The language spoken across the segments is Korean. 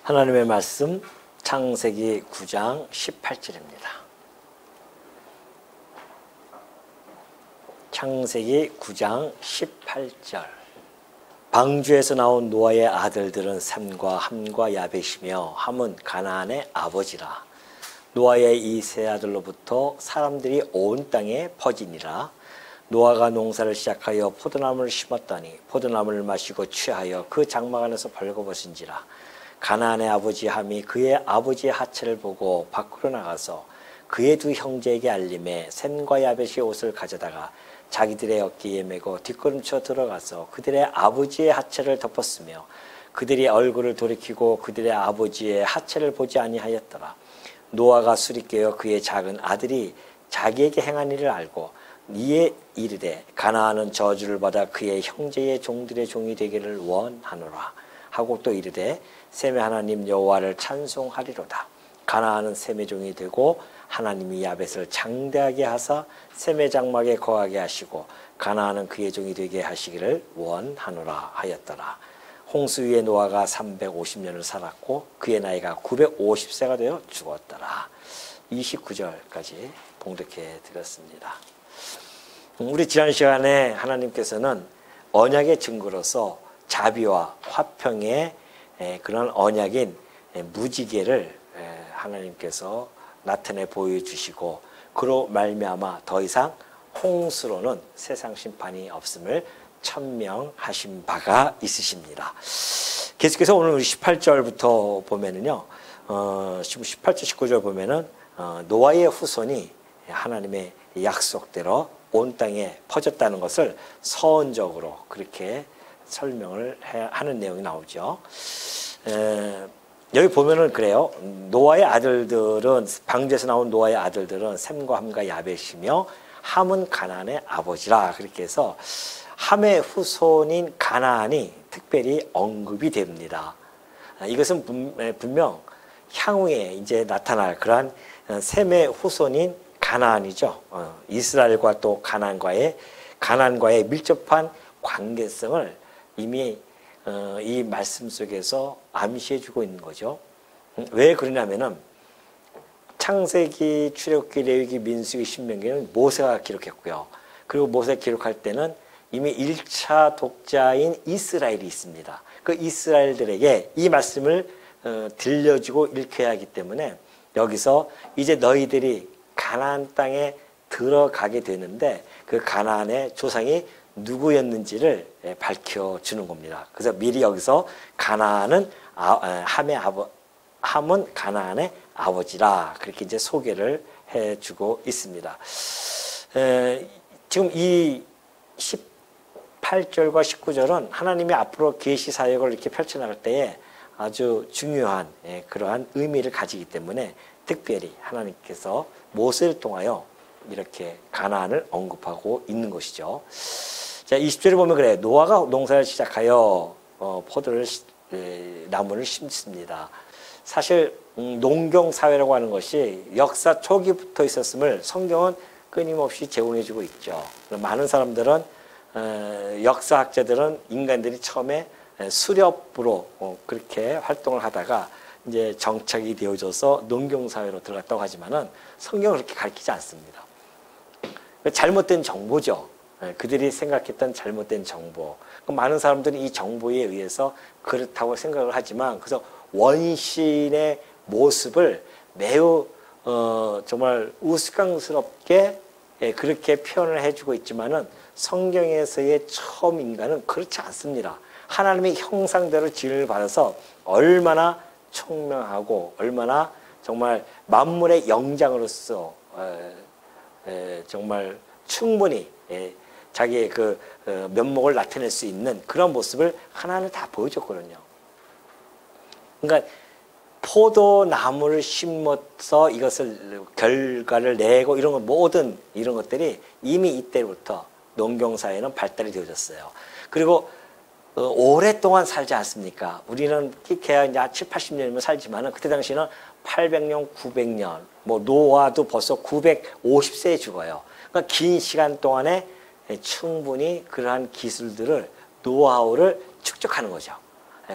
하나님의 말씀 창세기 9장 18절입니다. 창세기 9장 18절. 방주에서 나온 노아의 아들들은 셈과 함과 야벳이며 함은 가나안의 아버지라. 노아의 이 세 아들로부터 사람들이 온 땅에 퍼지니라. 노아가 농사를 시작하여 포도나무를 심었더니 포도나무를 마시고 취하여 그 장막 안에서 벌거벗은지라. 가나안의 아버지 함이 그의 아버지의 하체를 보고 밖으로 나가서 그의 두 형제에게 알림해 셈과 야벳의 옷을 가져다가 자기들의 어깨에 메고 뒷걸음쳐 들어가서 그들의 아버지의 하체를 덮었으며 그들이 얼굴을 돌이키고 그들의 아버지의 하체를 보지 아니하였더라. 노아가 술이 깨어 그의 작은 아들이 자기에게 행한 일을 알고 이에 이르되 가나안은 저주를 받아 그의 형제의 종들의 종이 되기를 원하노라 하고 또 이르되 셈의 하나님 여호와를 찬송하리로다. 가나안은 셈의 종이 되고 하나님이 야벳을 장대하게 하사 셈의 장막에 거하게 하시고 가나안은 그의 종이 되게 하시기를 원하노라 하였더라. 홍수 위에 노아가 350년을 살았고 그의 나이가 950세가 되어 죽었더라. 29절까지 봉독해 드렸습니다. 우리 지난 시간에 하나님께서는 언약의 증거로서 자비와 화평의 그런 언약인 무지개를 하나님께서 나타내 보여주시고 그로 말미암아 더 이상 홍수로는 세상 심판이 없음을 천명하신 바가 있으십니다. 계속해서 오늘 우리 18절부터 보면은요, 18절, 19절 보면은 노아의 후손이 하나님의 약속대로 온 땅에 퍼졌다는 것을 서원적으로 그렇게 설명을 하는 내용이 나오죠. 여기 보면은 그래요. 노아의 아들들은 방주에서 나온 노아의 아들들은 셈과 함과 야벳이며 함은 가나안의 아버지라. 그렇게 해서 함의 후손인 가나안이 특별히 언급이 됩니다. 이것은 분명 향후에 이제 나타날 그러한 셈의 후손인 가나안이죠. 이스라엘과 또 가나안과의 밀접한 관계성을 이미 이 말씀 속에서 암시해주고 있는 거죠. 왜 그러냐면은 창세기, 출애굽기, 레위기, 민수기, 신명기는 모세가 기록했고요. 그리고 모세가 기록할 때는 이미 1차 독자인 이스라엘이 있습니다. 그 이스라엘들에게 이 말씀을 들려주고 읽혀야 하기 때문에 여기서 이제 너희들이 가나안 땅에 들어가게 되는데 그 가나안의 조상이 누구였는지를 밝혀주는 겁니다. 그래서 미리 여기서 가나안은 함은 가나안의 아버지라 그렇게 이제 소개를 해주고 있습니다. 지금 이 18절과 19절은 하나님이 앞으로 계시 사역을 이렇게 펼쳐나갈 때에 아주 중요한 그러한 의미를 가지기 때문에 특별히 하나님께서 모세를 통하여 이렇게 가나안을 언급하고 있는 것이죠. 자, 20절에 보면 그래. 노아가 농사를 시작하여 나무를 심습니다. 사실 농경사회라고 하는 것이 역사 초기부터 있었음을 성경은 끊임없이 제공해주고 있죠. 많은 사람들은 역사학자들은 인간들이 처음에 수렵으로 그렇게 활동을 하다가 이제 정착이 되어져서 농경사회로 들어갔다고 하지만은 성경은 그렇게 가르치지 않습니다. 잘못된 정보죠. 그들이 생각했던 잘못된 정보. 많은 사람들이 이 정보에 의해서 그렇다고 생각을 하지만 그래서 원신의 모습을 매우 정말 우스꽝스럽게 그렇게 표현을 해주고 있지만은 성경에서의 처음 인간은 그렇지 않습니다. 하나님의 형상대로 지음을 받아서 얼마나 총명하고 얼마나 정말 만물의 영장으로서 정말 충분히 자기의 그 면목을 나타낼 수 있는 그런 모습을 하나는 다 보여줬거든요. 그러니까 포도나무를 심어서 이것을 결과를 내고 이런 것 모든 이런 것들이 이미 이때부터 농경사회는 발달이 되어졌어요. 그리고 오랫동안 살지 않습니까? 우리는 기껏해야 이제 7, 80년이면 살지만은 그때 당시에는 800년, 900년, 뭐 노아도 벌써 950세에 죽어요. 그러니까 긴 시간 동안에 충분히 그러한 기술들을 노하우를 축적하는 거죠.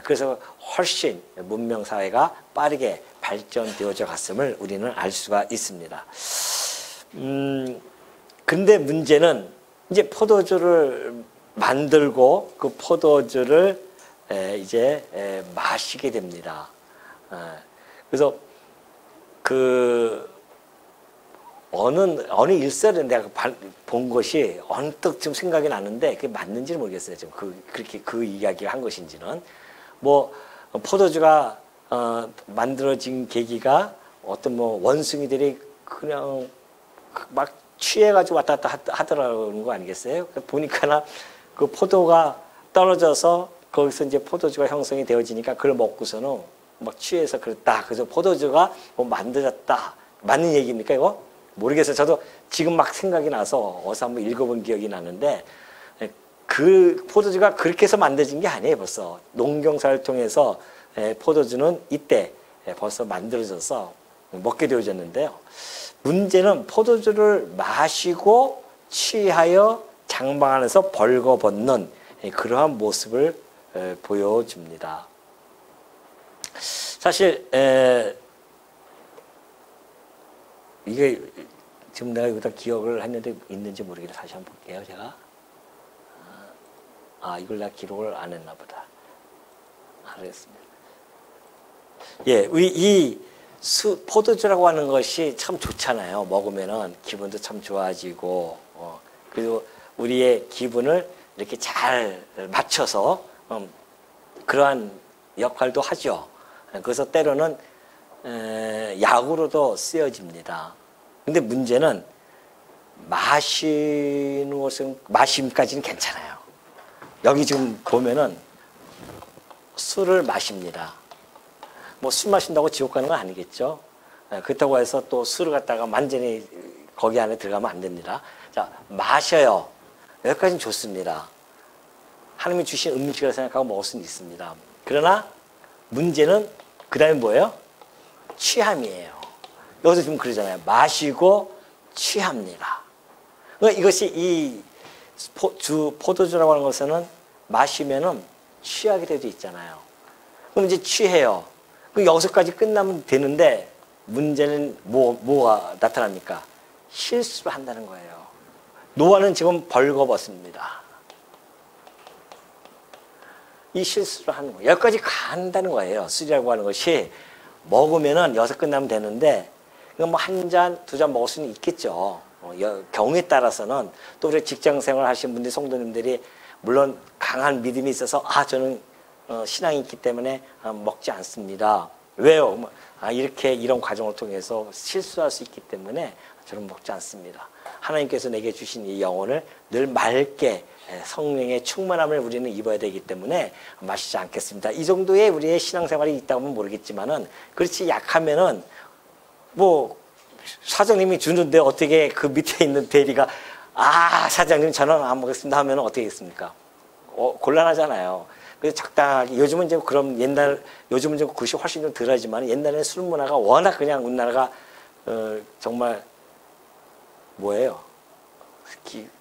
그래서 훨씬 문명 사회가 빠르게 발전되어져 갔음을 우리는 알 수가 있습니다. 근데 문제는 이제 포도주를 만들고 그 포도주를 이제 마시게 됩니다. 그래서 그 어느 일설에 내가 본 것이 언뜻 좀 생각이 나는데 그게 맞는지는 모르겠어요. 좀 그렇게 그 이야기를 한 것인지는. 뭐 포도주가 만들어진 계기가 어떤 뭐 원숭이들이 그냥 막 취해가지고 왔다 갔다 하더라는 거 아니겠어요? 보니까나 그 포도가 떨어져서 거기서 이제 포도주가 형성이 되어지니까 그걸 먹고서는 막 취해서 그랬다. 그래서 포도주가 뭐 만들었다. 맞는 얘기입니까 이거? 모르겠어요. 저도 지금 막 생각이 나서 어디서 한번 읽어본 기억이 나는데 그 포도주가 그렇게 해서 만들어진 게 아니에요. 벌써 농경사를 통해서 포도주는 이때 벌써 만들어져서 먹게 되어졌는데요. 문제는 포도주를 마시고 취하여 장방 안에서 벌거벗는 그러한 모습을 보여줍니다. 사실 이게 지금 내가 여기다 기억을 했는데 있는지 모르겠는데 다시 한번 볼게요. 제가 이걸 내가 기록을 안 했나 보다. 알겠습니다. 예, 이 포도주라고 하는 것이 참 좋잖아요. 먹으면은 기분도 참 좋아지고, 그리고 우리의 기분을 이렇게 잘 맞춰서 그러한 역할도 하죠. 그래서 때로는 약으로도 쓰여집니다. 근데 문제는 마시는 것은 마심까지는 괜찮아요. 여기 지금 보면은 술을 마십니다. 뭐 술 마신다고 지옥 가는 건 아니겠죠. 그렇다고 해서 또 술을 갖다가 완전히 거기 안에 들어가면 안 됩니다. 자, 마셔요. 여기까지는 좋습니다. 하나님이 주신 음식이라고 생각하고 먹을 수는 있습니다. 그러나 문제는 그 다음에 뭐예요? 취함이에요. 여기서 지금 그러잖아요. 마시고 취합니다. 그러니까 이것이 이 포도주라고 하는 것은 마시면은 취하게 되어 있잖아요. 그럼 이제 취해요. 그럼 여기서까지 끝나면 되는데 문제는 뭐가 나타납니까? 실수를 한다는 거예요. 노아는 지금 벌거벗습니다. 이 실수를 하는 거예요. 여기까지 간다는 거예요. 술이라고 하는 것이 먹으면은 여기서 끝나면 되는데 뭐 한 잔, 두 잔 먹을 수는 있겠죠. 경우에 따라서는 또 우리 직장 생활 하시는 분들, 성도님들이 물론 강한 믿음이 있어서 저는 신앙이 있기 때문에 먹지 않습니다. 왜요? 이렇게 이런 과정을 통해서 실수할 수 있기 때문에 저는 먹지 않습니다. 하나님께서 내게 주신 이 영혼을 늘 맑게 성령의 충만함을 우리는 입어야 되기 때문에 마시지 않겠습니다. 이 정도의 우리의 신앙생활이 있다고 하면 모르겠지만은 그렇지 약하면은 뭐 사장님이 주는데 어떻게 그 밑에 있는 대리가 사장님 저는 안 먹겠습니다 하면은 어떻게 하겠습니까? 곤란하잖아요. 그래서 적당하게 요즘은 이제 그럼 요즘은 좀 그것이 훨씬 좀 덜하지만 옛날에는 술 문화가 워낙 그냥 우리나라가 정말 뭐예요?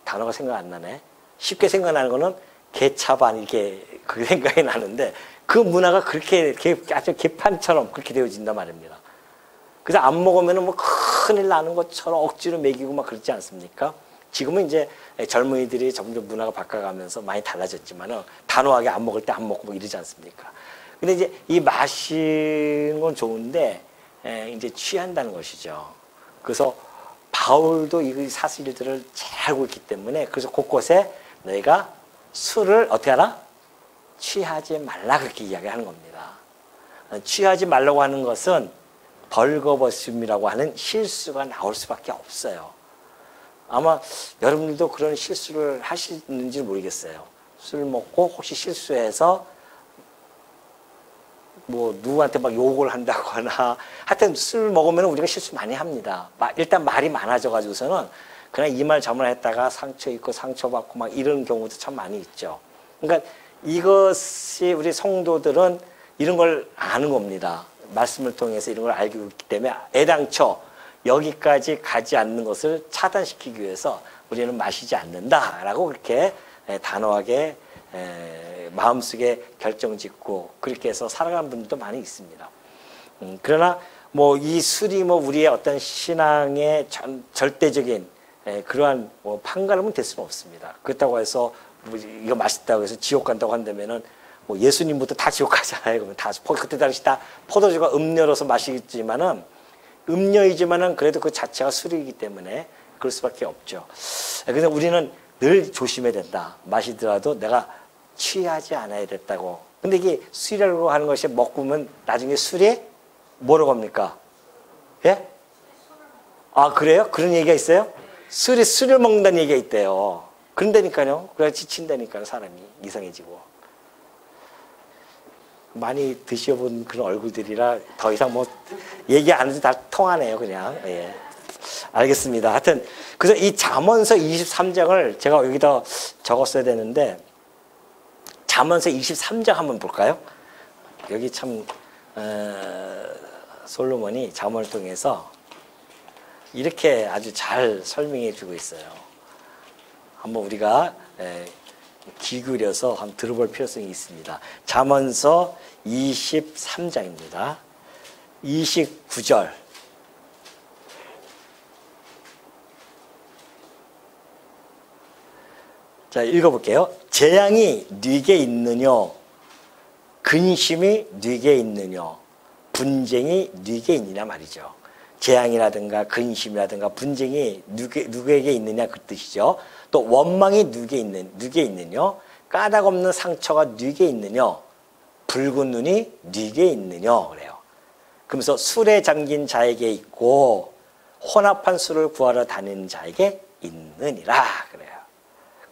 단어가 생각 안 나네. 쉽게 생각나는 거는 개차반 이렇게 그 생각이 나는데 그 문화가 그렇게 아주 개판처럼 그렇게 되어진단 말입니다. 그래서 안 먹으면은 뭐 큰일 나는 것처럼 억지로 먹이고 막 그렇지 않습니까? 지금은 이제 젊은이들이 점점 문화가 바꿔가면서 많이 달라졌지만은 단호하게 안 먹을 때 안 먹고 뭐 이러지 않습니까? 근데 이제 이 마시는 건 좋은데 이제 취한다는 것이죠. 그래서 바울도 이 사실들을 잘 알고 있기 때문에 그래서 곳곳에 너희가 술을 어떻게 하라? 취하지 말라 그렇게 이야기하는 겁니다. 취하지 말라고 하는 것은 벌거벗음이라고 하는 실수가 나올 수밖에 없어요. 아마 여러분들도 그런 실수를 하시는지 모르겠어요. 술 먹고 혹시 실수해서 뭐 누구한테 막 욕을 한다거나 하여튼 술 먹으면 우리가 실수 많이 합니다. 일단 말이 많아져 가지고서는 그냥 이 말 저 말 했다가 상처 입고 상처받고 막 이런 경우도 참 많이 있죠. 그러니까 이것이 우리 성도들은 이런 걸 아는 겁니다. 말씀을 통해서 이런 걸 알고 있기 때문에 애당초 여기까지 가지 않는 것을 차단시키기 위해서 우리는 마시지 않는다라고 그렇게 단호하게 마음속에 결정짓고 그렇게 해서 살아가는 분들도 많이 있습니다. 그러나 뭐 이 술이 뭐 우리의 어떤 신앙의 절대적인 그러한 뭐 판가름은 될 수는 없습니다. 그렇다고 해서 뭐 이거 맛있다고 해서 지옥 간다고 한다면은 뭐 예수님부터 다 지옥 가잖아요. 그러면 다 그때 당시 다 포도주가 음료로서 마시겠지만은 음료이지만은 그래도 그 자체가 술이기 때문에 그럴 수밖에 없죠. 그래서 우리는 늘 조심해야 된다. 마시더라도 내가 취하지 않아야 됐다고. 근데 이게 술이라고 하는 것이 먹으면 나중에 술이 뭐라고 합니까? 예? 아, 그래요? 그런 얘기가 있어요? 술을 먹는다는 얘기가 있대요. 그런다니까요. 그래야 지친다니까요. 사람이 이상해지고. 많이 드셔본 그런 얼굴들이라 더 이상 뭐 얘기 안 해도 다 통하네요. 그냥. 예. 알겠습니다. 하여튼 그래서 이 잠언서 23장을 제가 여기다 적었어야 되는데 잠언서 23장 한번 볼까요? 여기 참 솔로몬이 잠언을 통해서 이렇게 아주 잘 설명해 주고 있어요. 한번 우리가 귀 기울여서 한번 들어볼 필요성이 있습니다. 잠언서 23장입니다. 29절. 자, 읽어볼게요. 재앙이 네게 있느뇨? 근심이 네게 있느뇨? 분쟁이 네게 있느냐 말이죠. 재앙이라든가 근심이라든가 분쟁이 누구에게 있느냐 그 뜻이죠. 또 원망이 누구에게 있느냐? 까닭 없는 상처가 누구에게 있느냐? 붉은 눈이 누구에게 있느냐 그래요. 그러면서 술에 잠긴 자에게 있고 혼합한 술을 구하러 다니는 자에게 있느니라 그래요.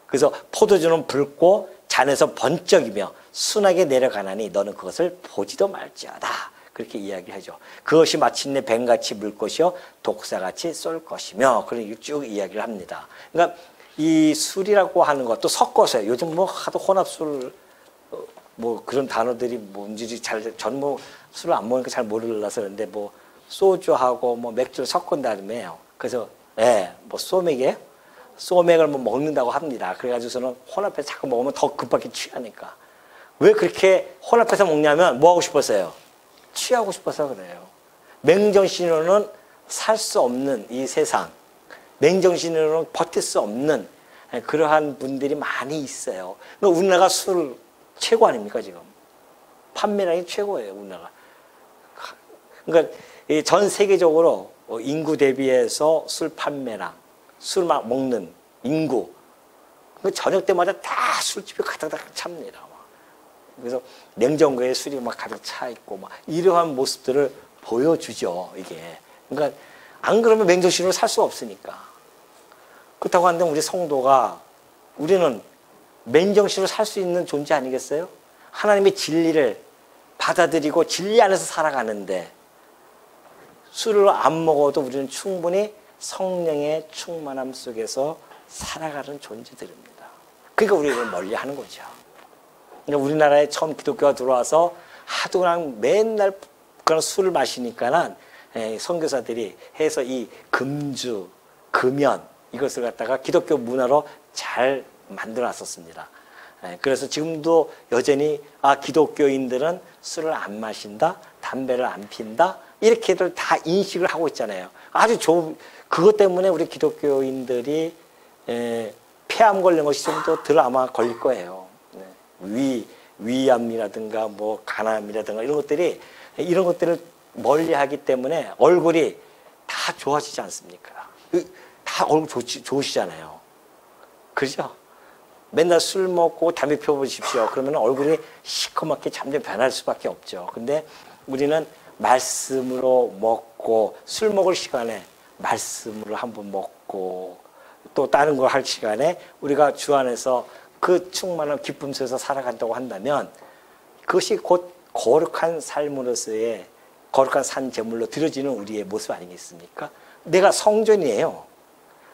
그래서 포도주는 붉고 잔에서 번쩍이며 순하게 내려가나니 너는 그것을 보지도 말지어다. 그렇게 이야기하죠. 그것이 마침내 뱀같이 물 것이요 독사같이 쏠 것이며 그런 쭉 이야기를 합니다. 그러니까 이 술이라고 하는 것도 섞어서요. 요즘 뭐 하도 혼합술 뭐 그런 단어들이 뭔지 전 뭐 술을 안 먹으니까 잘 모르려서 그런데 뭐 소주하고 뭐 맥주를 섞은다며요. 그래서 뭐 소맥이에요? 소맥을 뭐 먹는다고 합니다. 그래가지고서는 혼합해서 자꾸 먹으면 더 급하게 취하니까. 왜 그렇게 혼합해서 먹냐면 뭐 하고 싶었어요? 취하고 싶어서 그래요. 맨정신으로는 살 수 없는 이 세상, 맨정신으로는 버틸 수 없는 그러한 분들이 많이 있어요. 그러니까 우리나라가 술 최고 아닙니까 지금? 판매량이 최고예요 우리나라. 그러니까 전 세계적으로 인구 대비해서 술 판매량, 술 막 먹는 인구, 저녁 때마다 다 술집에 가득 찹니다. 그래서 냉장고에 술이 막 가득 차 있고 막 이러한 모습들을 보여주죠 이게. 그러니까 안 그러면 맨정신으로 살 수 없으니까. 그렇다고 하는데 우리 성도가 우리는 맨정신으로 살 수 있는 존재 아니겠어요? 하나님의 진리를 받아들이고 진리 안에서 살아가는데 술을 안 먹어도 우리는 충분히 성령의 충만함 속에서 살아가는 존재들입니다. 그러니까 우리를 멀리하는 거죠. 그러니까 우리나라에 처음 기독교가 들어와서 하도 그냥 맨날 그런 술을 마시니까는 선교사들이 해서 이 금주, 금연 이것을 갖다가 기독교 문화로 잘 만들어놨었습니다. 그래서 지금도 여전히 기독교인들은 술을 안 마신다, 담배를 안 핀다 이렇게들 다 인식을 하고 있잖아요. 아주 그것 때문에 우리 기독교인들이 폐암 걸린 것이 좀 더 덜 아마 걸릴 거예요. 위암이라든가 뭐 간암이라든가 이런 것들을 멀리하기 때문에 얼굴이 다 좋아지지 않습니까? 다 얼굴 좋으시잖아요. 그죠? 맨날 술 먹고 담배 펴보십시오. 그러면 얼굴이 시커멓게 점점 변할 수밖에 없죠. 근데 우리는 말씀으로 먹고 술 먹을 시간에 말씀으로 한번 먹고 또 다른 걸 할 시간에 우리가 주 안에서 그 충만한 기쁨 속에서 살아간다고 한다면 그것이 곧 거룩한 삶으로서의 거룩한 산 제물로 드려지는 우리의 모습 아니겠습니까? 내가 성전이에요.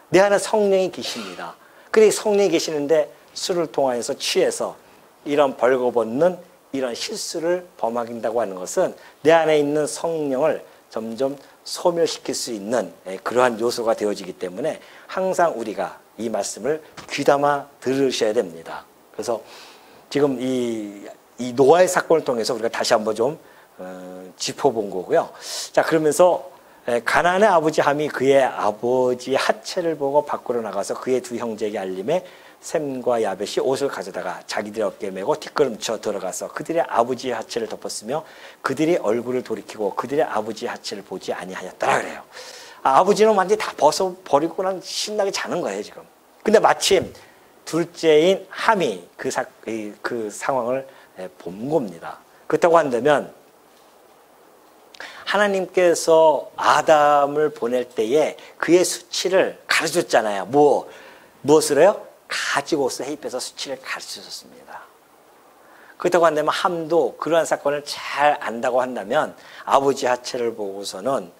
내 안에 성령이 계십니다. 그래 성령이 계시는데 술을 통하여서 취해서 이런 벌거벗는 이런 실수를 범하긴다고 하는 것은 내 안에 있는 성령을 점점 소멸시킬 수 있는 그러한 요소가 되어지기 때문에 항상 우리가 이 말씀을 귀담아 들으셔야 됩니다. 그래서 지금 이 노아의 사건을 통해서 우리가 다시 한번 좀 짚어본 거고요. 자, 그러면서 가나안의 아버지 함이 그의 아버지의 하체를 보고 밖으로 나가서 그의 두 형제에게 알림해 셈과 야벳이 옷을 가져다가 자기들의 어깨에 메고 뒷걸음쳐 들어가서 그들의 아버지의 하체를 덮었으며 그들이 얼굴을 돌이키고 그들의 아버지의 하체를 보지 아니하였더라 그래요. 아버지는 완전히 다 벗어버리고 그냥 신나게 자는 거예요 지금. 근데 마침 둘째인 함이 그 상황을 본 겁니다. 그렇다고 한다면 하나님께서 아담을 보낼 때에 그의 수치를 가르쳤잖아요. 무엇을 해요? 가지고서 해입해서 수치를 가르쳐줬습니다. 그렇다고 한다면 함도 그러한 사건을 잘 안다고 한다면 아버지 하체를 보고서는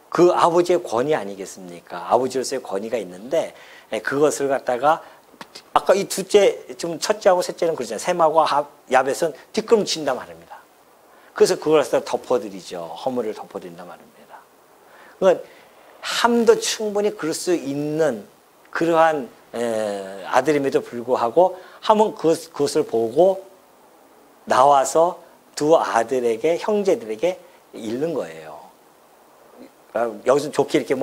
그 아버지의 권위 아니겠습니까? 아버지로서의 권위가 있는데 그것을 갖다가 아까 이 둘째, 좀 첫째하고 셋째는 그러잖아요. 셈하고 야벳은 뒷걸음친단 말입니다. 그래서 그걸 갖다 덮어드리죠. 허물을 덮어드린단 말입니다. 그러니까 함도 충분히 그럴 수 있는 그러한 아들임에도 불구하고 함은 그것을 보고 나와서 두 아들에게 형제들에게 잃는 거예요. 여기서 좋게 이렇게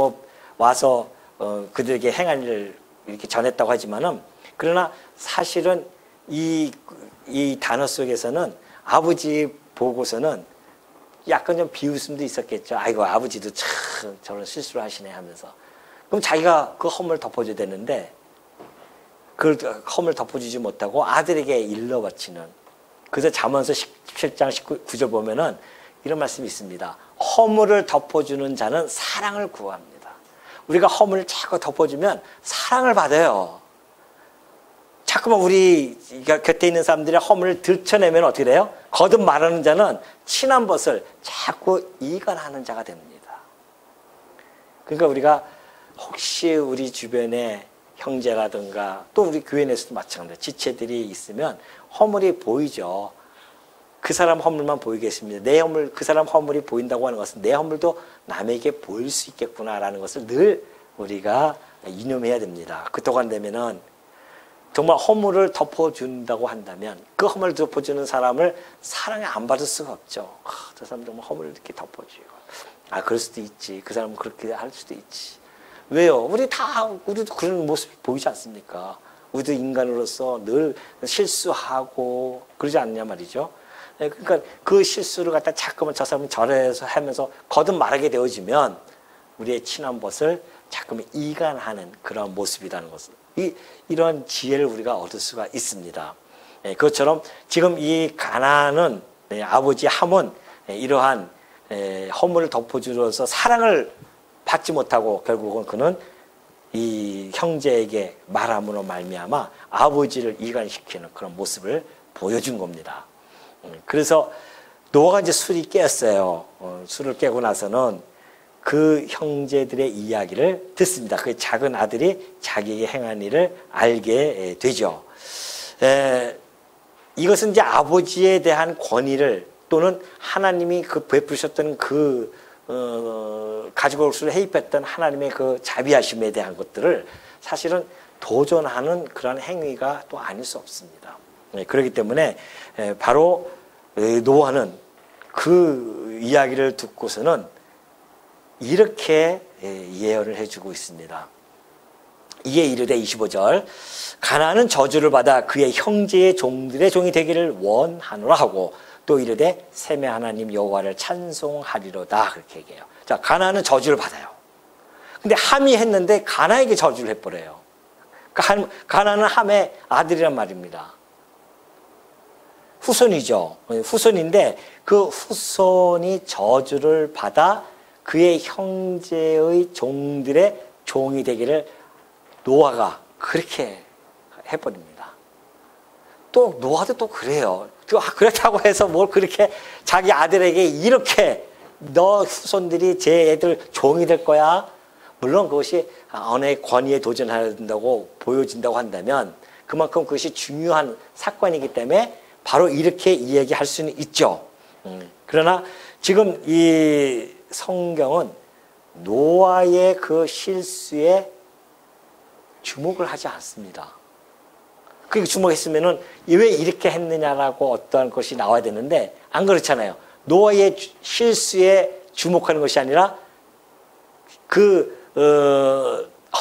와서 그들에게 행한 일을 이렇게 전했다고 하지만은 그러나 사실은 이 단어 속에서는 아버지 보고서는 약간 좀 비웃음도 있었겠죠. 아이고 아버지도 참 저런 실수를 하시네 하면서. 그럼 자기가 그 허물을 덮어줘야 되는데 그 허물을 덮어주지 못하고 아들에게 일러 바치는. 그래서 잠언서 17장 19절 보면은 이런 말씀이 있습니다. 허물을 덮어주는 자는 사랑을 구합니다. 우리가 허물을 자꾸 덮어주면 사랑을 받아요. 자꾸만 우리 곁에 있는 사람들의 허물을 들춰내면 어떻게 돼요? 거듭 말하는 자는 친한 벗을 자꾸 이간하는 자가 됩니다. 그러니까 우리가 혹시 우리 주변에 형제라든가 또 우리 교회 내에서도 마찬가지로 지체들이 있으면 허물이 보이죠. 그 사람 허물만 보이겠습니다. 내 허물, 그 사람 허물이 보인다고 하는 것은 내 허물도 남에게 보일 수 있겠구나라는 것을 늘 우리가 이념해야 됩니다. 그렇다고 한다면은 정말 허물을 덮어준다고 한다면 그 허물을 덮어주는 사람을 사랑에 안 받을 수가 없죠. 저 사람 정말 허물을 이렇게 덮어주고. 그럴 수도 있지. 그 사람은 그렇게 할 수도 있지. 왜요? 우리도 그런 모습이 보이지 않습니까? 우리도 인간으로서 늘 실수하고 그러지 않냐 말이죠. 그러니까 그 실수를 갖다 자꾸만 저 사람은 저래서 하면서 거듭 말하게 되어지면 우리의 친한 벗을 자꾸만 이간하는 그런 모습이라는 것을 이런 지혜를 우리가 얻을 수가 있습니다. 그것처럼 지금 이 가나안은 아버지 함은 이러한 허물을 덮어주어서 사랑을 받지 못하고 결국은 그는 이 형제에게 말함으로 말미암아 아버지를 이간시키는 그런 모습을 보여준 겁니다. 그래서 노아가 이제 술이 깼어요. 술을 깨고 나서는 그 형제들의 이야기를 듣습니다. 그 작은 아들이 자기에게 행한 일을 알게 되죠. 이것은 이제 아버지에 대한 권위를 또는 하나님이 베푸셨던 가지고 올 수를 해입했던 하나님의 그 자비하심에 대한 것들을 사실은 도전하는 그런 행위가 또 아닐 수 없습니다. 그렇기 때문에 바로 노아는 그 이야기를 듣고서는 이렇게 예언을 해주고 있습니다. 이에 이르되 25절 가나안은 저주를 받아 그의 형제의 종들의 종이 되기를 원하노라 하고 또 이르되 셈의 하나님 여호와를 찬송하리로다 그렇게 얘기해요. 자, 가나안은 저주를 받아요. 근데 함이 했는데 가나에게 저주를 해버려요. 그러니까 가나안은 함의 아들이란 말입니다. 후손이죠. 후손인데 그 후손이 저주를 받아 그의 형제의 종들의 종이 되기를 노아가 그렇게 해버립니다. 또 노아도 또 그래요. 그렇다고 해서 뭘 그렇게 자기 아들에게 이렇게 너 후손들이 제 애들 종이 될 거야. 물론 그것이 언어의 권위에 도전한다고 보여진다고 한다면 그만큼 그것이 중요한 사건이기 때문에 바로 이렇게 이야기할 수는 있죠. 그러나 지금 이 성경은 노아의 그 실수에 주목을 하지 않습니다. 그렇게 주목했으면은 왜 이렇게 했느냐라고 어떠한 것이 나와야 되는데 안 그렇잖아요. 노아의 실수에 주목하는 것이 아니라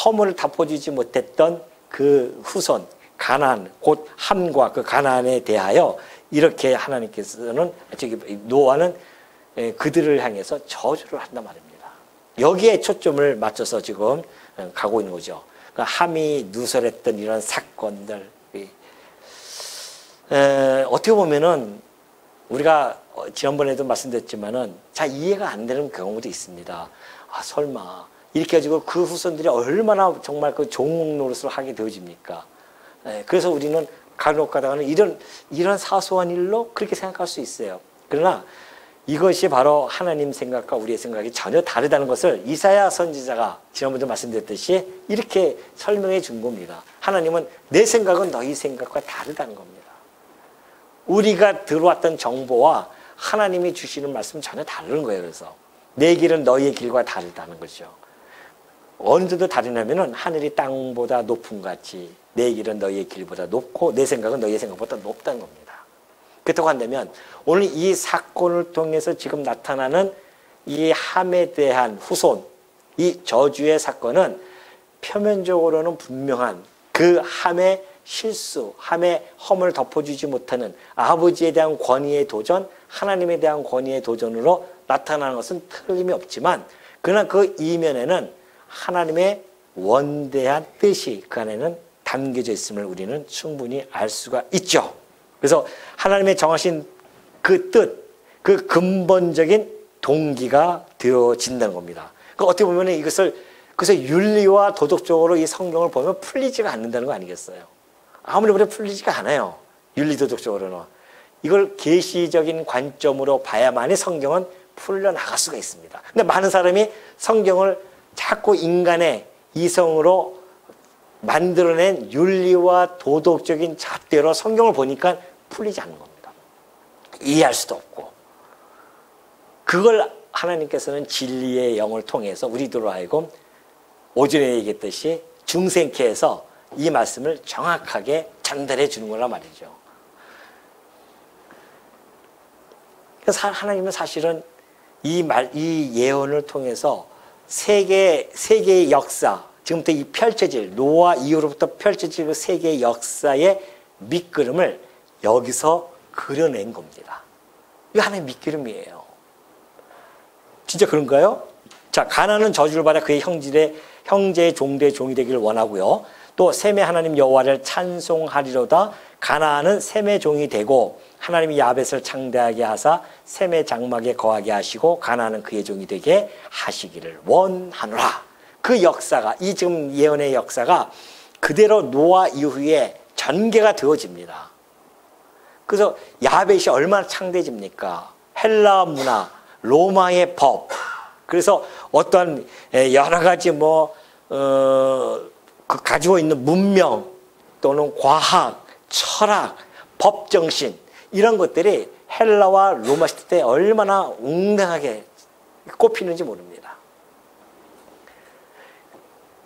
허물을 덮어주지 못했던 그 후손 가나안, 곧 함과 그 가나안에 대하여 이렇게 하나님께서는 노아는 그들을 향해서 저주를 한단 말입니다. 여기에 초점을 맞춰서 지금 가고 있는 거죠. 함이 누설했던 이런 사건들, 어떻게 보면은 우리가 지난번에도 말씀드렸지만은 잘 이해가 안 되는 경우도 있습니다. 아, 설마 이렇게 가지고 그 후손들이 얼마나 정말 그 종목 노릇을 하게 되어집니까? 그래서 우리는 간혹 가다가는 이런 사소한 일로 그렇게 생각할 수 있어요. 그러나 이것이 바로 하나님 생각과 우리의 생각이 전혀 다르다는 것을 이사야 선지자가 지난번에도 말씀드렸듯이 이렇게 설명해 준 겁니다. 하나님은 내 생각은 너희 생각과 다르다는 겁니다. 우리가 들어왔던 정보와 하나님이 주시는 말씀은 전혀 다른 거예요. 그래서 내 길은 너희의 길과 다르다는 거죠. 어느 정도 다르냐면은 하늘이 땅보다 높은 같이 내 길은 너희의 길보다 높고 내 생각은 너희의 생각보다 높다는 겁니다. 그렇다고 한다면 오늘 이 사건을 통해서 지금 나타나는 이 함에 대한 후손, 이 저주의 사건은 표면적으로는 분명한 그 함의 실수, 함의 허물을 덮어주지 못하는 아버지에 대한 권위의 도전, 하나님에 대한 권위의 도전으로 나타나는 것은 틀림이 없지만 그러나 그 이면에는 하나님의 원대한 뜻이 그 안에는 담겨져 있음을 우리는 충분히 알 수가 있죠. 그래서 하나님의 정하신 그 뜻, 그 근본적인 동기가 되어진다는 겁니다. 그러니까 어떻게 보면 이것을 그래서 윤리와 도덕적으로 이 성경을 보면 풀리지가 않는다는 거 아니겠어요? 아무리 그래도 풀리지가 않아요. 윤리도덕적으로는. 이걸 계시적인 관점으로 봐야만이 성경은 풀려나갈 수가 있습니다. 근데 많은 사람이 성경을 자꾸 인간의 이성으로 만들어낸 윤리와 도덕적인 잣대로 성경을 보니까 풀리지 않는 겁니다. 이해할 수도 없고. 그걸 하나님께서는 진리의 영을 통해서 우리들로 하여금 오전에 얘기했듯이 중생케 해서 이 말씀을 정확하게 전달해 주는 거란 말이죠. 그래서 하나님은 사실은 이 예언을 통해서 세계의 역사, 지금부터 이 펼쳐질, 노아 이후로부터 펼쳐질 그 세계의 역사의 밑그림을 여기서 그려낸 겁니다. 이거 하나의 밑그림이에요. 진짜 그런가요? 자, 가나안은 저주를 받아 그의 형제의 종대의 종이 되기를 원하고요. 또 셈의 하나님 여호와를 찬송하리로다. 가나안은 셈의 종이 되고 하나님이 야벳을 창대하게 하사 셈의 장막에 거하게 하시고 가나안은 그의 종이 되게 하시기를 원하노라. 그 역사가 이 지금 예언의 역사가 그대로 노아 이후에 전개가 되어집니다. 그래서 야벳이 얼마나 창대해집니까? 헬라 문화, 로마의 법. 그래서 어떠한 여러 가지 그 가지고 있는 문명 또는 과학, 철학, 법정신 이런 것들이 헬라와 로마 시대 때 얼마나 웅장하게 꼽히는지 모릅니다.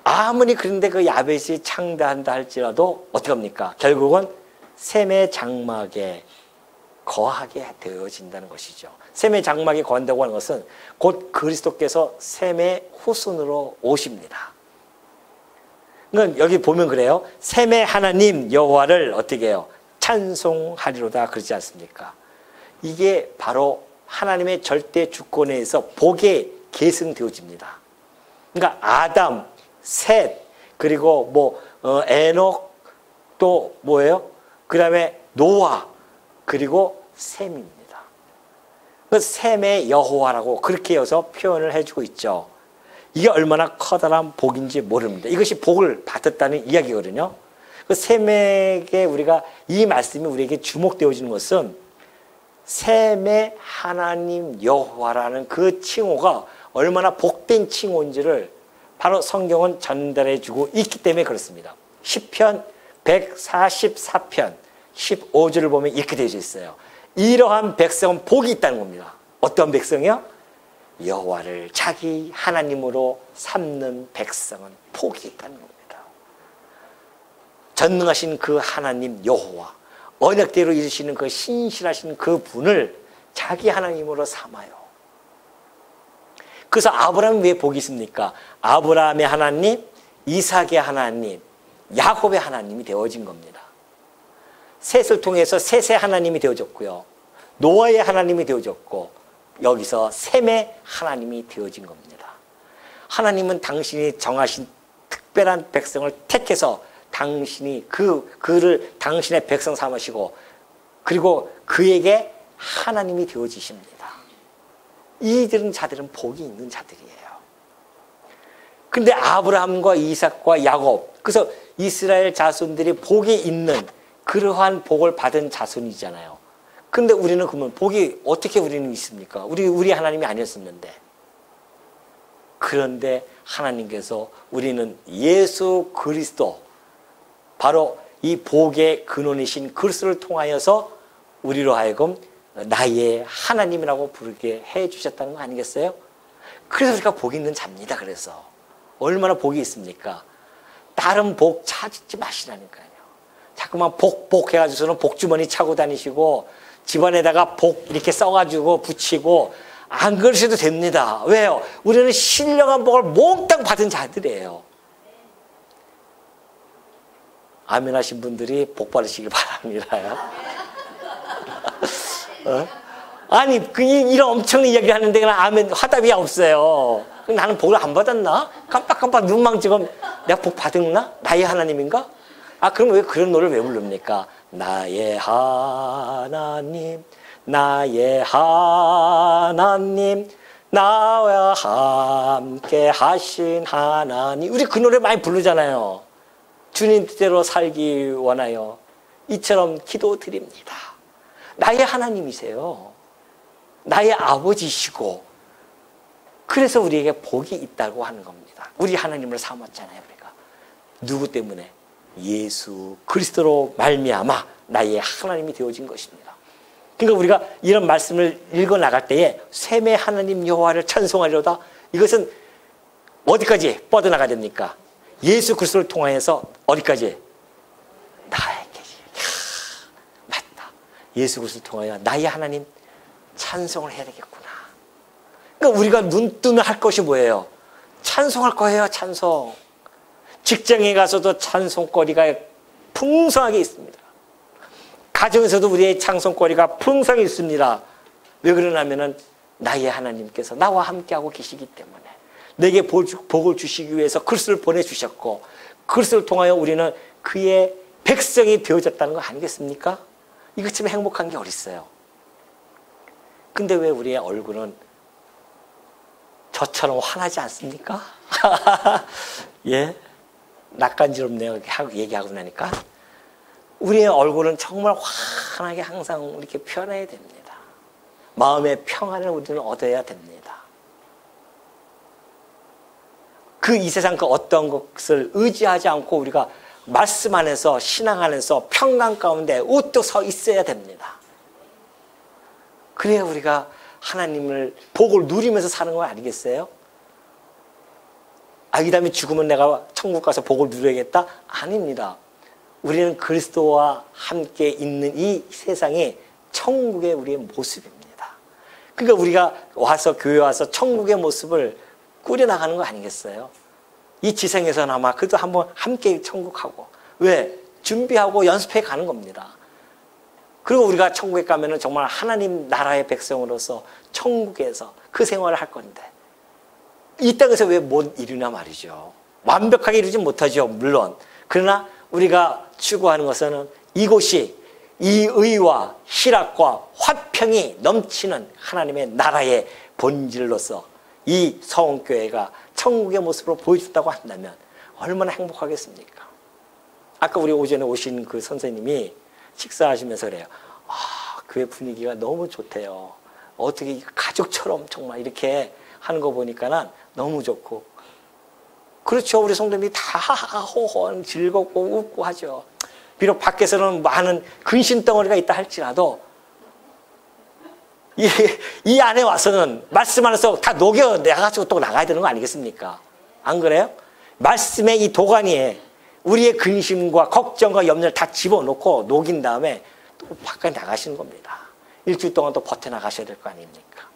아무리 그런데 그 야벳이 창대한다 할지라도 어떻게 합니까? 결국은 셈의 장막에 거하게 되어진다는 것이죠. 셈의 장막에 거한다고 하는 것은 곧 그리스도께서 셈의 후손으로 오십니다. 그러니까 여기 보면 그래요. 셈의 하나님 여호와를 어떻게 해요? 찬송하리로다 그러지 않습니까? 이게 바로 하나님의 절대 주권에 의해서 복에 계승되어집니다. 그러니까 아담, 셋, 그리고 에녹, 또 뭐예요? 그 다음에 노아, 그리고 셈입니다. 그 셈의 여호와라고 그렇게 해서 표현을 해주고 있죠. 이게 얼마나 커다란 복인지 모릅니다. 이것이 복을 받았다는 이야기거든요. 그 셈에게 우리가 이 말씀이 우리에게 주목되어지는 것은 셈의 하나님 여호와라는 그 칭호가 얼마나 복된 칭호인지를 바로 성경은 전달해주고 있기 때문에 그렇습니다. 시편 144편 15절을 보면 이렇게 되어 있어요. 이러한 백성은 복이 있다는 겁니다. 어떤 백성이요? 여호와를 자기 하나님으로 삼는 백성은 복이 있다는 겁니다. 전능하신 그 하나님 여호와, 언약대로 이루시는 그 신실하신 그 분을 자기 하나님으로 삼아요. 그래서 아브라함은 왜 복이 있습니까? 아브라함의 하나님, 이삭의 하나님, 야곱의 하나님이 되어진 겁니다. 셋을 통해서 셋의 하나님이 되어졌고요. 노아의 하나님이 되어졌고, 여기서 셈의 하나님이 되어진 겁니다. 하나님은 당신이 정하신 특별한 백성을 택해서 당신이 그를 당신의 백성 삼으시고, 그리고 그에게 하나님이 되어지십니다. 이들은 자들은 복이 있는 자들이에요. 근데 아브라함과 이삭과 야곱, 그래서 이스라엘 자손들이 복이 있는 그러한 복을 받은 자손이잖아요. 근데 우리는 그러면 복이 어떻게 우리는 있습니까? 우리 하나님이 아니었었는데. 그런데 하나님께서 우리는 예수 그리스도, 바로 이 복의 근원이신 그리스도를 통하여서 우리로 하여금 나의 하나님이라고 부르게 해 주셨다는 거 아니겠어요? 그래서 우리가 복이 있는 자입니다. 그래서 얼마나 복이 있습니까? 다른 복 찾지 마시라니까요. 자꾸만 복 해가지고서는 복주머니 차고 다니시고 집안에다가 복 이렇게 써가지고 붙이고 안 그러셔도 됩니다. 왜요? 우리는 신령한 복을 몽땅 받은 자들이에요. 아멘 하신 분들이 복 받으시길 바랍니다. 아니, 이런 엄청난 이야기를 하는데 그냥 아멘 화답이 없어요. 나는 복을 안 받았나? 깜빡깜빡 눈망 지금 내가 복 받았나? 나의 하나님인가? 그럼 왜 그런 노래를 왜 부릅니까? 나의 하나님, 나의 하나님, 나와 함께 하신 하나님. 우리 그 노래 많이 부르잖아요. 주님 뜻대로 살기 원하여 이처럼 기도드립니다. 나의 하나님이세요. 나의 아버지시고, 그래서 우리에게 복이 있다고 하는 겁니다. 우리 하나님을 삼았잖아요. 우리가 누구 때문에? 예수 그리스도로 말미암아 나의 하나님이 되어진 것입니다. 그러니까 우리가 이런 말씀을 읽어 나갈 때에 셈의 하나님 여호와를 찬송하려다, 이것은 어디까지 뻗어나가야 됩니까? 예수 그리스도를 통하여서 어디까지? 나에게. 맞다. 예수 그리스도를 통하여 나의 하나님 찬송을 해야 되겠구나. 그러니까 우리가 눈 뜨면 할 것이 뭐예요? 찬송할 거예요. 찬송. 직장에 가서도 찬송거리가 풍성하게 있습니다. 가정에서도 우리의 찬송거리가 풍성하게 있습니다. 왜 그러냐면은 나의 하나님께서 나와 함께하고 계시기 때문에, 내게 복을 주시기 위해서 그리스도를 보내주셨고, 그리스도를 통하여 우리는 그의 백성이 되어졌다는 거 아니겠습니까? 이것쯤 행복한 게 어딨어요? 근데 왜 우리의 얼굴은 저처럼 환하지 않습니까? 예? 낯간지럽네요. 이렇게 얘기하고 나니까. 우리의 얼굴은 정말 환하게 항상 이렇게 표현해야 됩니다. 마음의 평안을 우리는 얻어야 됩니다. 이 세상 그 어떤 것을 의지하지 않고 우리가 말씀 안에서, 신앙 안에서 평강 가운데 우뚝 서 있어야 됩니다. 그래야 우리가 하나님을 복을 누리면서 사는 거 아니겠어요? 이 다음에 죽으면 내가 천국 가서 복을 누려야겠다? 아닙니다. 우리는 그리스도와 함께 있는 이 세상이 천국의 우리의 모습입니다. 그러니까 우리가 와서 교회 와서 천국의 모습을 꾸려나가는 거 아니겠어요? 이 지생에서나마 그래도 한번 함께 천국하고, 왜? 준비하고 연습해 가는 겁니다. 그리고 우리가 천국에 가면은 정말 하나님 나라의 백성으로서 천국에서 그 생활을 할 건데, 이 땅에서 왜 못 이루냐 말이죠. 완벽하게 이루지 못하죠, 물론. 그러나 우리가 추구하는 것은 이곳이 이 의와 희락과 화평이 넘치는 하나님의 나라의 본질로서 이 서원교회가 천국의 모습으로 보여준다고 한다면 얼마나 행복하겠습니까? 아까 우리 오전에 오신 그 선생님이 식사하시면서 그래요. 교회 분위기가 너무 좋대요. 어떻게 가족처럼 정말 이렇게 하는 거 보니까는 너무 좋고. 그렇죠. 우리 성도님이 다 호호 즐겁고 웃고 하죠. 비록 밖에서는 많은 근심덩어리가 있다 할지라도 이 안에 와서는 말씀 안에서 다 녹여내가지고 또 나가야 되는 거 아니겠습니까? 안 그래요? 말씀의 이 도가니에 우리의 근심과 걱정과 염려를 다 집어넣고 녹인 다음에 또 바깥에 나가시는 겁니다. 일주일 동안 또 버텨나가셔야 될 거 아닙니까?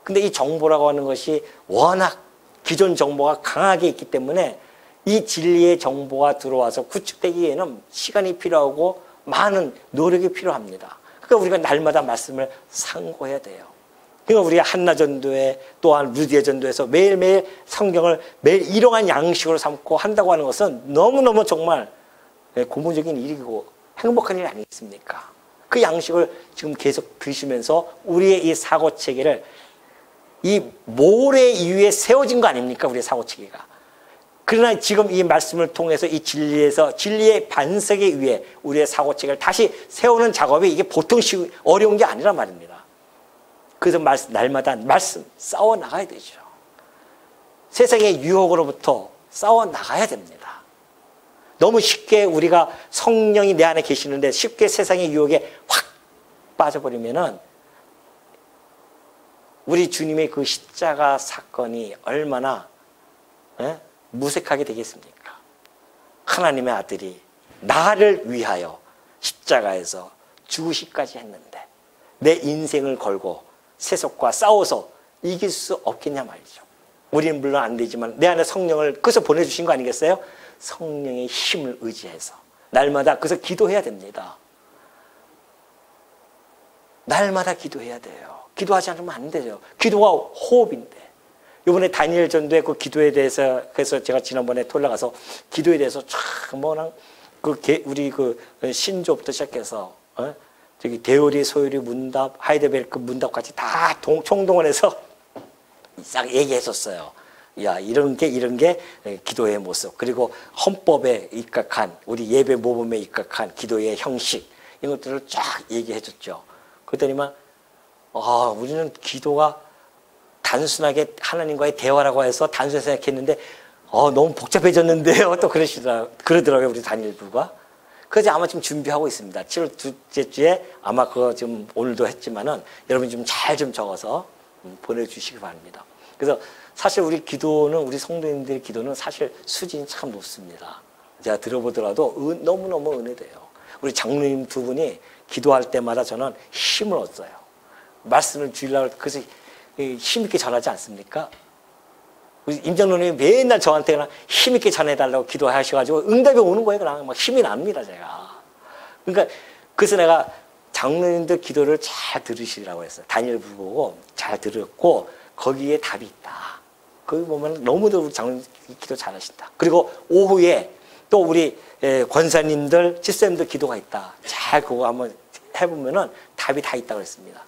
근데 이 정보라고 하는 것이 워낙 기존 정보가 강하게 있기 때문에 이 진리의 정보가 들어와서 구축되기에는 시간이 필요하고 많은 노력이 필요합니다. 그러니까 우리가 날마다 말씀을 상고해야 돼요. 그러니까 우리가 한나전도회 또한 루디의 전도에서 매일매일 성경을 매일 일용한 양식으로 삼고 한다고 하는 것은 너무너무 정말 고무적인 일이고 행복한 일 아니겠습니까? 그 양식을 지금 계속 드시면서 우리의 이 사고체계를 이 모래 위에 세워진 거 아닙니까? 우리의 사고체계가. 그러나 지금 이 말씀을 통해서 이 진리에서 진리의 반석에 위에 우리의 사고체계를 다시 세우는 작업이 이게 보통 어려운 게 아니란 말입니다. 그래서 날마다 말씀 싸워 나가야 되죠. 세상의 유혹으로부터 싸워 나가야 됩니다. 너무 쉽게 우리가 성령이 내 안에 계시는데 쉽게 세상의 유혹에 확 빠져버리면은 우리 주님의 그 십자가 사건이 얼마나 무색하게 되겠습니까? 하나님의 아들이 나를 위하여 십자가에서 죽으시까지 했는데 내 인생을 걸고 세속과 싸워서 이길 수 없겠냐 말이죠. 우리는 물론 안 되지만 내 안에 성령을 그래서 보내주신 거 아니겠어요? 성령의 힘을 의지해서 날마다 그래서 기도해야 됩니다. 날마다 기도해야 돼요. 기도하지 않으면 안 되죠. 기도가 호흡인데 이번에 다니엘 전도의 그 기도에 대해서 그래서 제가 지난번에 토요일 가서 기도에 대해서 참 뭐랑 우리 그 신조부터 시작해서 저기 대요리, 소요리, 문답, 하이데베르크 문답 같이 다 총동원해서 싹 얘기했었어요. 야, 이런 게 기도의 모습. 그리고 헌법에 입각한 우리 예배 모범에 입각한 기도의 형식 이런 것들을 쫙 얘기해 줬죠. 그랬더니만 우리는 기도가 단순하게 하나님과의 대화라고 해서 단순히 생각했는데 너무 복잡해졌는데요. 또 그러더라고요. 우리 다니엘 부가. 그래서 아마 지금 준비하고 있습니다. 7월 둘째 주에 아마 그거 지금 오늘도 했지만은 여러분 좀 잘 좀 적어서 보내주시기 바랍니다. 그래서 사실 우리 기도는 우리 성도님들의 기도는 사실 수준이 참 높습니다. 제가 들어보더라도 너무너무 은혜돼요. 우리 장로님 두 분이 기도할 때마다 저는 힘을 얻어요. 말씀을 주려고 그래서 힘있게 전하지 않습니까? 우리 임장로님이 맨날 저한테 그냥 힘있게 전해달라고 기도하셔가지고 응답이 오는 거예요. 그냥 막 힘이 납니다, 제가. 그러니까 그래서 내가 장로님들 기도를 잘 들으시라고 했어요. 다니엘 부 보고 잘 들었고 거기에 답이 있다. 거기 보면 너무도 우리 장로님 기도 잘하신다. 그리고 오후에 또 우리 권사님들, 집사님들 기도가 있다. 잘 그거 한번 해보면은 답이 다 있다고 했습니다.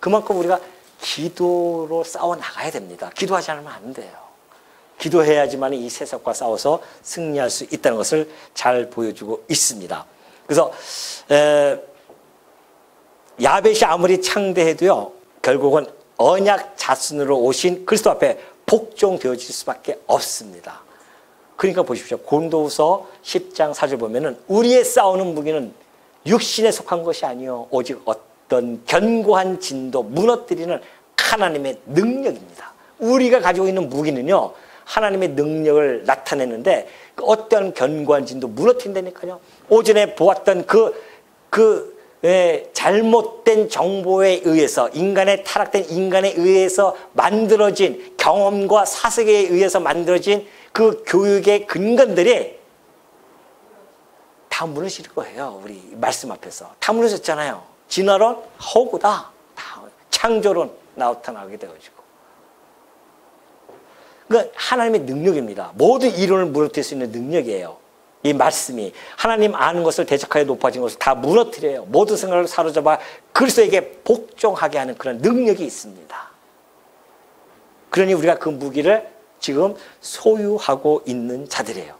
그만큼 우리가 기도로 싸워 나가야 됩니다. 기도하지 않으면 안 돼요. 기도해야지만 이 세상과 싸워서 승리할 수 있다는 것을 잘 보여주고 있습니다. 그래서 야벳이 아무리 창대해도요, 결국은 언약 자손으로 오신 그리스도 앞에 복종되어질 수밖에 없습니다. 그러니까 보십시오. 고린도후서 10장 4절 보면은 우리의 싸우는 무기는 육신에 속한 것이 아니요 오직 어떤 견고한 진도 무너뜨리는 하나님의 능력입니다. 우리가 가지고 있는 무기는요, 하나님의 능력을 나타내는데 어떤 견고한 진도 무너뜨린다니까요. 오전에 보았던 잘못된 정보에 의해서 인간의 타락된 인간에 의해서 만들어진 경험과 사색에 의해서 만들어진 그 교육의 근간들이 다 무너질 거예요. 우리 말씀 앞에서 다 무너졌잖아요. 진화론 허구다. 다 창조론 나타나게 되어지고. 그러니까 하나님의 능력입니다. 모든 이론을 무너뜨릴 수 있는 능력이에요. 이 말씀이 하나님 아는 것을 대적하여 높아진 것을 다 무너뜨려요. 모든 생각을 사로잡아 그리스도에게 복종하게 하는 그런 능력이 있습니다. 그러니 우리가 그 무기를 지금 소유하고 있는 자들이에요.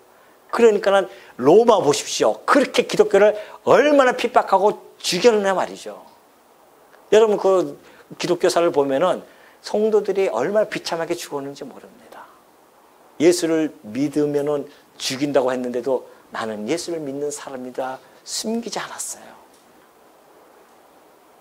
그러니까는 로마 보십시오. 그렇게 기독교를 얼마나 핍박하고 죽였냐 말이죠. 여러분 그 기독교사를 보면은 성도들이 얼마나 비참하게 죽었는지 모릅니다. 예수를 믿으면은 죽인다고 했는데도 나는 예수를 믿는 사람이다 숨기지 않았어요.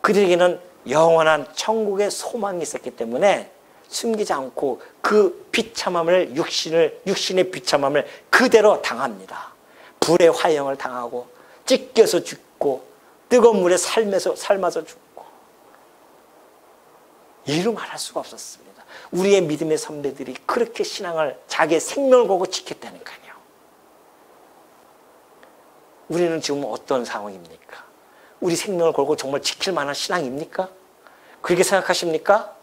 그들에게는 영원한 천국의 소망이 있었기 때문에 숨기지 않고 그 비참함을 육신의 비참함을 그대로 당합니다. 불의 화형을 당하고 찢겨서 죽고 뜨거운 물에 삶아서 죽고 이루 말할 수가 없었습니다. 우리의 믿음의 선배들이 그렇게 신앙을 자기의 생명을 걸고 지켰다니까요. 우리는 지금 어떤 상황입니까? 우리 생명을 걸고 정말 지킬 만한 신앙입니까? 그렇게 생각하십니까?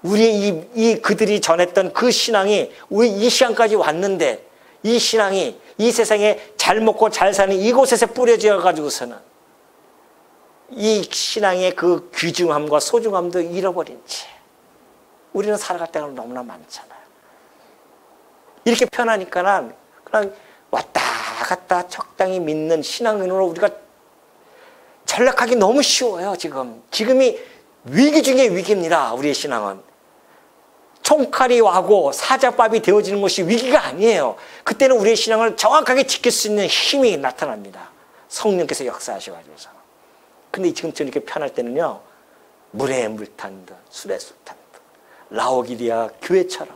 우리 그들이 전했던 그 신앙이 우리 이 시간까지 왔는데 이 신앙이 이 세상에 잘 먹고 잘 사는 이곳에서 뿌려져 가지고서는 이 신앙의 그 귀중함과 소중함도 잃어버린 채 우리는 살아갈 때가 너무나 많잖아요. 이렇게 편하니까는 그냥 왔다 갔다 적당히 믿는 신앙인으로 우리가 전락하기 너무 쉬워요. 지금이 위기 중에 위기입니다. 우리의 신앙은 총칼이 와고 사자밥이 되어지는 것이 위기가 아니에요. 그때는 우리의 신앙을 정확하게 지킬 수 있는 힘이 나타납니다. 성령께서 역사하셔가지고서. 근데 지금처럼 이렇게 편할 때는요, 물에 물 탄 듯 술에 술 탄 듯 라오디게아 교회처럼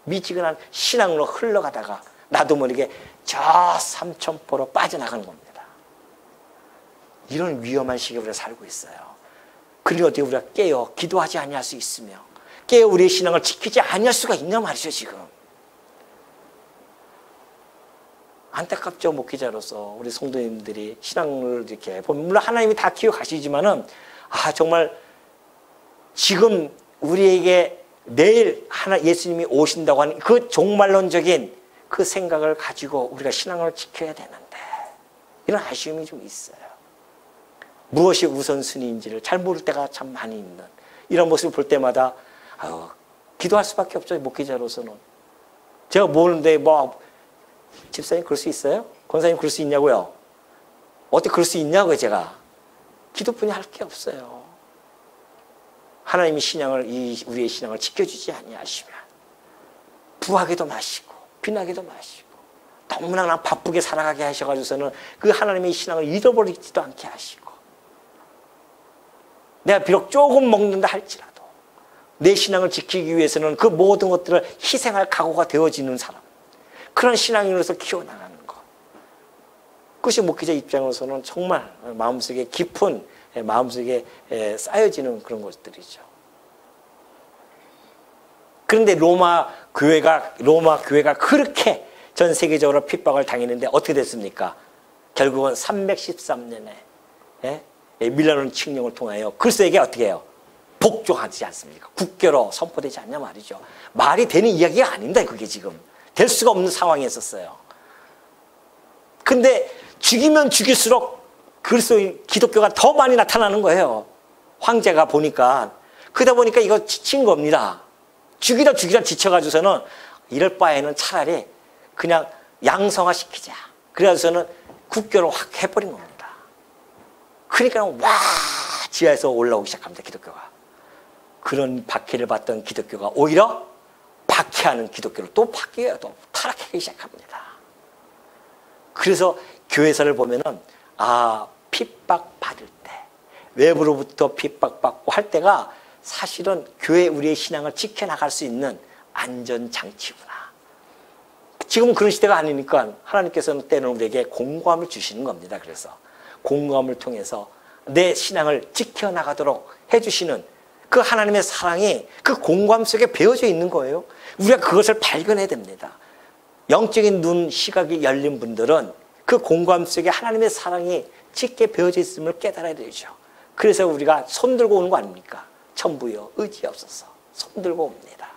미지근한 신앙으로 흘러가다가 나도 모르게 저 삼천포로 빠져나가는 겁니다. 이런 위험한 시기에 우리가 살고 있어요. 그러니 어떻게 우리가 깨어 기도하지 아니할 수 있으며 깨어 우리의 신앙을 지키지 아니할 수가 있냐 말이죠. 지금 안타깝죠. 목회자로서 우리 성도님들이 신앙을 이렇게 물론 하나님이 다 키워가시지만은 정말 지금 우리에게 내일 예수님이 오신다고 하는 그 종말론적인 그 생각을 가지고 우리가 신앙을 지켜야 되는데 이런 아쉬움이 좀 있어요. 무엇이 우선순위인지를 잘 모를 때가 참 많이 있는 이런 모습을 볼 때마다 기도할 수밖에 없죠. 목회자로서는. 제가 모르는데 집사님 그럴 수 있어요? 권사님 그럴 수 있냐고요? 어떻게 그럴 수 있냐고요. 제가 기도뿐이 할 게 없어요. 하나님이 우리의 신앙을 지켜주지 아니하시면 부하게도 마시고 비나게도 마시고 너무나 바쁘게 살아가게 하셔가지고서는 그 하나님의 신앙을 잃어버리지도 않게 하시고 내가 비록 조금 먹는다 할지라도 내 신앙을 지키기 위해서는 그 모든 것들을 희생할 각오가 되어지는 사람, 그런 신앙인으로서 키워나가는 것, 그것이 목회자 입장으로서는 정말 마음속에 깊은 마음속에 쌓여지는 그런 것들이죠. 그런데 로마 교회가 그렇게 전 세계적으로 핍박을 당했는데 어떻게 됐습니까? 결국은 313년에 밀라노 칙령을 통하여 그리스도에게 어떻게 해요? 복종하지 않습니까? 국교로 선포되지 않냐 말이죠. 말이 되는 이야기가 아닙니다. 그게 지금 될 수가 없는 상황에 있었어요. 근데 죽이면 죽일수록 기독교가 더 많이 나타나는 거예요. 황제가 보니까. 그러다 보니까 이거 지친 겁니다. 죽이다 지쳐가지고서는 이럴 바에는 차라리 그냥 양성화 시키자. 그래서는 국교를 확 해버린 겁니다. 그러니까 지하에서 올라오기 시작합니다. 기독교가. 그런 박해를 받던 기독교가 오히려 박해하는 기독교로 또 바뀌어요. 또 타락하기 시작합니다. 그래서 교회사를 보면은 핍박받을 때, 외부로부터 핍박받고 할 때가 사실은 우리의 신앙을 지켜나갈 수 있는 안전장치구나. 지금은 그런 시대가 아니니까 하나님께서는 때는 우리에게 공고함을 주시는 겁니다. 그래서 공고함을 통해서 내 신앙을 지켜나가도록 해주시는 그 하나님의 사랑이 그 공고함 속에 배어져 있는 거예요. 우리가 그것을 발견해야 됩니다. 영적인 시각이 열린 분들은 그 공고함 속에 하나님의 사랑이 짙게 배어져 있음을 깨달아야 되죠. 그래서 우리가 손들고 오는 거 아닙니까? 천부여 의지없어서 손들고 옵니다.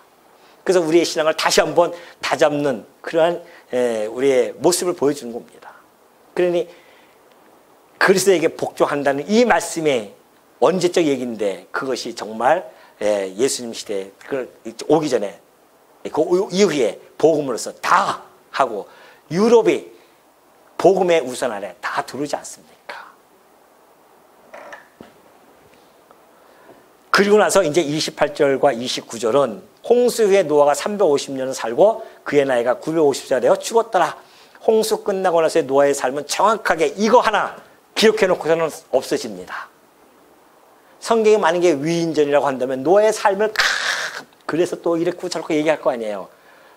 그래서 우리의 신앙을 다시 한번 다잡는 그러한 우리의 모습을 보여주는 겁니다. 그러니 그리스도에게 복종한다는 이 말씀의 언제적 얘기인데 그것이 정말 예수님 시대에 오기 전에 그 이후에 복음으로서 다 하고 유럽이 복음의 우선 아래 다 두르지 않습니까? 그리고 나서 이제 28절과 29절은 홍수 후에 노아가 350년을 살고 그의 나이가 950세 되어 죽었더라. 홍수 끝나고 나서의 노아의 삶은 정확하게 이거 하나 기록해 놓고서는 없어집니다. 성경에 만약에 위인전이라고 한다면 노아의 삶을 그래서 또 이렇게 저렇게 얘기할 거 아니에요.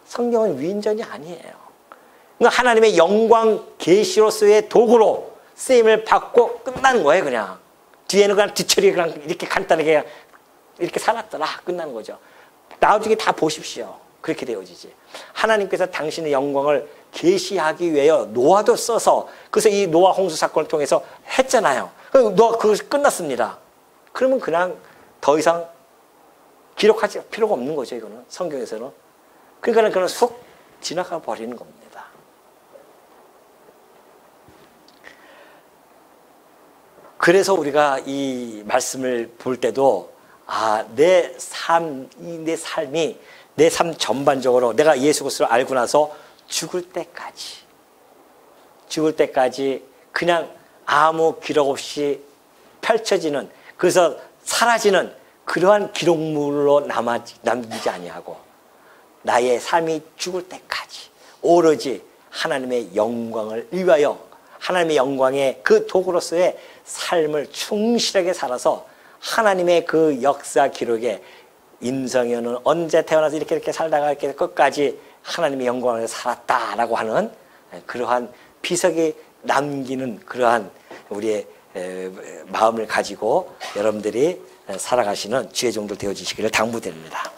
성경은 위인전이 아니에요. 그러니까 하나님의 영광 계시로서의 도구로 쓰임을 받고 끝나는 거예요. 그냥 뒤에는 그냥 뒤처리 그냥 이렇게 간단하게 이렇게 살았더라 끝나는 거죠. 나중에 다 보십시오. 그렇게 되어지지. 하나님께서 당신의 영광을 계시하기 위하여 노아도 써서 그래서 이 노아 홍수 사건을 통해서 했잖아요. 노아 그것이 끝났습니다. 그러면 그냥 더 이상 기록할 필요가 없는 거죠. 이거는 성경에서는. 그러니까 그는 쑥 지나가 버리는 겁니다. 그래서 우리가 이 말씀을 볼 때도 내 삶이 내 삶 전반적으로 내가 예수 그리스도를 알고 나서 죽을 때까지 그냥 아무 기록 없이 펼쳐지는 그래서 사라지는 그러한 기록물로 남기지 아니하고 나의 삶이 죽을 때까지 오로지 하나님의 영광을 위하여 하나님의 영광의 그 도구로서의 삶을 충실하게 살아서 하나님의 그 역사 기록에 임성현은 언제 태어나서 이렇게 살다가 이렇게 끝까지 하나님의 영광을 살았다라고 하는 그러한 비석이 남기는 그러한 우리의 마음을 가지고 여러분들이 살아가시는 주의 종들 되어주시기를 당부드립니다.